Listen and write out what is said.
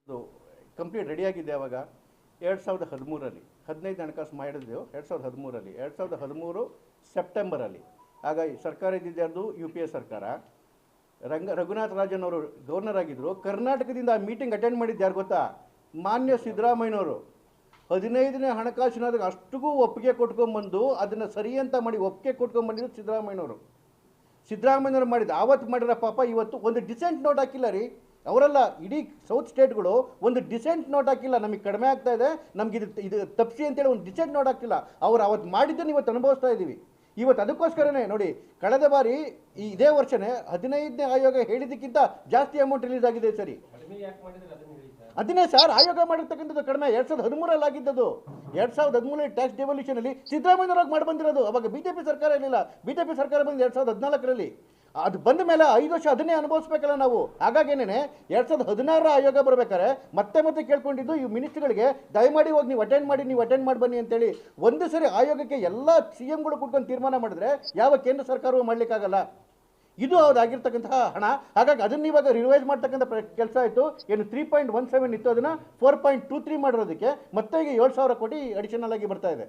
ಅದು ಕಂಪ್ಲೀಟ್ ರೆಡಿಯಾಗಿದೆ ಆವಾಗ 2013ರಲ್ಲಿ 15 ಹಣಕಾಸು ಮಾಡಿದ್ದೆವು 2013ರಲ್ಲಿ 2013 ಸೆಪ್ಟೆಂಬರಲ್ಲಿ. ಆಗ ಸರ್ಕಾರ ಇದ್ದಿದ್ದು ಯಾರ್ದು? ಯು ಪಿ ಎ ಸರ್ಕಾರ. ರಘುನಾಥ್ ರಾಜನ್ ಅವರು ಗವರ್ನರ್ ಆಗಿದ್ದರು. ಕರ್ನಾಟಕದಿಂದ ಆ ಮೀಟಿಂಗ್ ಅಟೆಂಡ್ ಮಾಡಿದ್ದು ಯಾರು ಗೊತ್ತಾ? ಮಾನ್ಯ ಸಿದ್ದರಾಮಯ್ಯನವರು. 15ನೇ ಹಣಕಾಸಿನಾದಾಗ ಅಷ್ಟಿಗೂ ಒಪ್ಪಿಗೆ ಕೊಟ್ಕೊಂಡ್ಬಂದು ಅದನ್ನು ಸರಿ ಅಂತ ಮಾಡಿ ಒಪ್ಪಿಗೆ ಕೊಟ್ಕೊಂಡ್ಬಂದಿದ್ದು ಸಿದ್ದರಾಮಯ್ಯನವರು. ಸಿದ್ದರಾಮಯ್ಯನವರು ಮಾಡಿದ್ದು ಆವತ್ತು ಮಾಡಿರೋ ಪಾಪ ಇವತ್ತು ಒಂದು ಡಿಸೆಂಟ್ ನೋಟ್ ಹಾಕಿಲ್ಲ ರೀ. ಅವರೆಲ್ಲ ಇಡೀ ಸೌತ್ ಸ್ಟೇಟ್ಗಳು ಒಂದು ಡಿಸೆಂಟ್ ನೋಟ್ ಹಾಕಿಲ್ಲ. ನಮಗೆ ಕಡಿಮೆ ಆಗ್ತಾ ಇದೆ, ನಮ್ಗೆ ಇದು ತಪ್ಪಿಸಿ ಅಂತೇಳಿ ಒಂದು ಡಿಸೆಂಟ್ ನೋಟ್ ಹಾಕಿಲ್ಲ. ಅವ್ರು ಅವತ್ತು ಮಾಡಿದ್ದನ್ನು ಇವತ್ತು ಅನುಭವಿಸ್ತಾ ಇದ್ದೀವಿ. ಇವತ್ತು ಅದಕ್ಕೋಸ್ಕರನೇ ನೋಡಿ, ಕಳೆದ ಬಾರಿ ಇದೇ ವರ್ಷನೇ 15ನೇ ಆಯೋಗ ಹೇಳಿದ್ದಕ್ಕಿಂತ ಜಾಸ್ತಿ ಅಮೌಂಟ್ ರಿಲೀಸ್ ಆಗಿದೆ. ಸರಿ, ಅದನ್ನೇ ಸರ್ ಆಯೋಗ ಮಾಡಿರ್ತಕ್ಕಂಥದ್ದು ಕಡಿಮೆ. 2013ರಲ್ಲಿ ಆಗಿದ್ದದು. 2013 ಟ್ಯಾಕ್ಸ್ ಡೆವಲ್ಯೂಷನಲ್ಲಿ ಸಿದ್ದರಾಮಯ್ಯನವ್ರಾಗ ಮಾಡಿ ಬಂದಿರೋದು. ಅವಾಗ BJP ಸರ್ಕಾರ ಇರಲಿಲ್ಲ. BJP ಸರ್ಕಾರ ಬಂದು 2014ರಲ್ಲಿ. ಅದು ಬಂದ ಮೇಲೆ 5 ವರ್ಷ ಅದನ್ನೇ ಅನುಭವಿಸ್ಬೇಕಲ್ಲ ನಾವು. ಹಾಗಾಗೇನೆ 2016ರ ಆಯೋಗ ಬರ್ಬೇಕಾದ್ರೆ ಮತ್ತೆ ಕೇಳ್ಕೊಂಡಿದ್ದು ಈ ಮಿನಿಸ್ಟ್ರುಗಳಿಗೆ, ದಯಮಾಡಿ ಹೋಗಿ ನೀವು ಅಟೆಂಡ್ ಮಾಡಿ ಬನ್ನಿ ಅಂತೇಳಿ. ಒಂದು ಸರಿ ಆಯೋಗಕ್ಕೆ ಎಲ್ಲ CMಗಳು ಕೂತ್ಕೊಂಡು ತೀರ್ಮಾನ ಮಾಡಿದ್ರೆ ಯಾವ ಕೇಂದ್ರ ಸರ್ಕಾರವೂ ಮಾಡಲಿಕ್ಕಾಗಲ್ಲ. ಇದು ಅದಾಗಿರ್ತಕ್ಕಂತಹ ಹಣ. ಹಾಗಾಗಿ ಅದನ್ನು ಇವಾಗ ರಿವೈಸ್ ಮಾಡ್ತಕ್ಕಂಥ ಕೆಲಸ ಆಯಿತು. ಏನು 3.17 ಇತ್ತು, ಅದನ್ನು 4.23 ಮಾಡಿರೋದಕ್ಕೆ ಮತ್ತೆ ಈಗ 7,000 ಕೋಟಿ ಅಡಿಷನಲ್ ಆಗಿ ಬರ್ತಾ ಇದೆ.